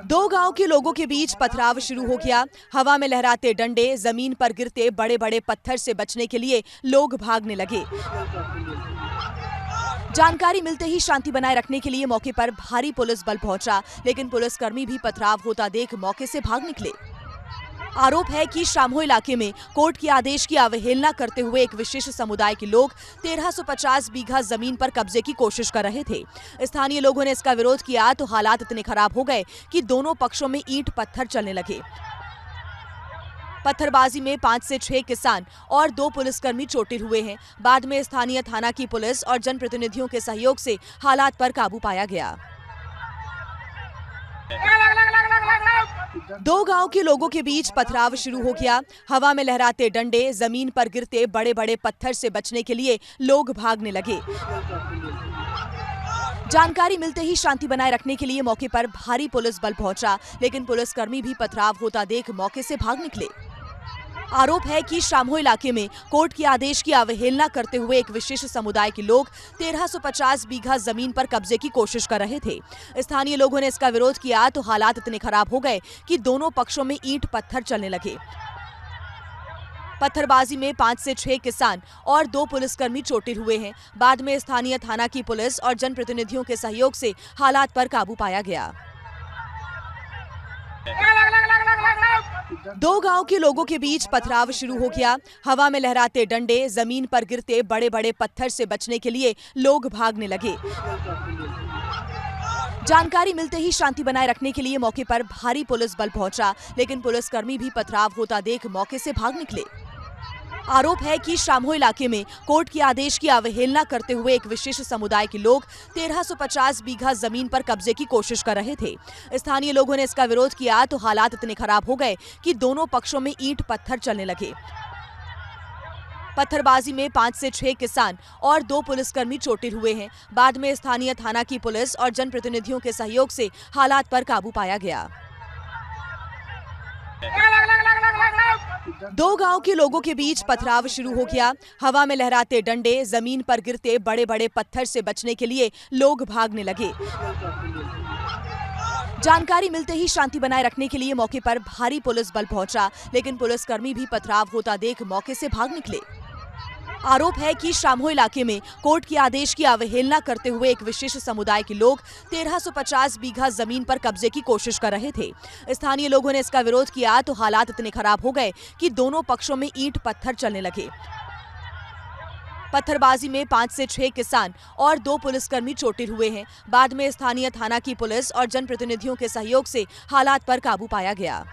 दो गांव के लोगों के बीच पथराव शुरू हो गया। हवा में लहराते डंडे, जमीन पर गिरते बड़े बड़े पत्थर से बचने के लिए लोग भागने लगे। जानकारी मिलते ही शांति बनाए रखने के लिए मौके पर भारी पुलिस बल पहुंचा, लेकिन पुलिसकर्मी भी पथराव होता देख मौके से भाग निकले। आरोप है कि शामहो इलाके में कोर्ट के आदेश की अवहेलना करते हुए एक विशेष समुदाय के लोग 1350 बीघा जमीन पर कब्जे की कोशिश कर रहे थे। स्थानीय लोगों ने इसका विरोध किया तो हालात इतने खराब हो गए कि दोनों पक्षों में ईंट पत्थर चलने लगे। पत्थरबाजी में 5 से 6 किसान और 2 पुलिसकर्मी चोटिल हुए हैं। बाद में स्थानीय थाना की पुलिस और जनप्रतिनिधियों के सहयोग से हालात पर काबू पाया गया। दो गांव के लोगों के बीच पथराव शुरू हो गया। हवा में लहराते डंडे, जमीन पर गिरते बड़े बड़े पत्थर से बचने के लिए लोग भागने लगे। जानकारी मिलते ही शांति बनाए रखने के लिए मौके पर भारी पुलिस बल पहुंचा, लेकिन पुलिसकर्मी भी पथराव होता देख मौके से भाग निकले। आरोप है कि शामहो इलाके में कोर्ट के आदेश की अवहेलना करते हुए एक विशेष समुदाय के लोग 1350 बीघा जमीन पर कब्जे की कोशिश कर रहे थे। स्थानीय लोगों ने इसका विरोध किया तो हालात इतने खराब हो गए कि दोनों पक्षों में ईंट पत्थर चलने लगे। पत्थरबाजी में 5 से 6 किसान और 2 पुलिसकर्मी चोटिल हुए हैं। बाद में स्थानीय थाना की पुलिस और जनप्रतिनिधियों के सहयोग से हालात पर काबू पाया गया। दो गांव के लोगों के बीच पथराव शुरू हो गया। हवा में लहराते डंडे, जमीन पर गिरते बड़े बड़े पत्थर से बचने के लिए लोग भागने लगे। जानकारी मिलते ही शांति बनाए रखने के लिए मौके पर भारी पुलिस बल पहुंचा, लेकिन पुलिसकर्मी भी पथराव होता देख मौके से भाग निकले। आरोप है कि शामहो इलाके में कोर्ट के आदेश की अवहेलना करते हुए एक विशेष समुदाय के लोग 1350 बीघा जमीन पर कब्जे की कोशिश कर रहे थे। स्थानीय लोगों ने इसका विरोध किया तो हालात इतने खराब हो गए कि दोनों पक्षों में ईंट पत्थर चलने लगे। पत्थरबाजी में 5 से 6 किसान और 2 पुलिसकर्मी चोटिल हुए हैं। बाद में स्थानीय थाना की पुलिस और जनप्रतिनिधियों के सहयोग से हालात पर काबू पाया गया। दो गांव के लोगों के बीच पथराव शुरू हो गया। हवा में लहराते डंडे, जमीन पर गिरते बड़े बड़े पत्थर से बचने के लिए लोग भागने लगे। जानकारी मिलते ही शांति बनाए रखने के लिए मौके पर भारी पुलिस बल पहुंचा, लेकिन पुलिसकर्मी भी पथराव होता देख मौके से भाग निकले। आरोप है कि शामहो इलाके में कोर्ट के आदेश की अवहेलना करते हुए एक विशेष समुदाय के लोग 1350 बीघा जमीन पर कब्जे की कोशिश कर रहे थे। स्थानीय लोगों ने इसका विरोध किया तो हालात इतने खराब हो गए कि दोनों पक्षों में ईंट पत्थर चलने लगे। पत्थरबाजी में 5 से 6 किसान और 2 पुलिसकर्मी चोटिल हुए हैं। बाद में स्थानीय थाना की पुलिस और जनप्रतिनिधियों के सहयोग से हालात पर काबू पाया गया।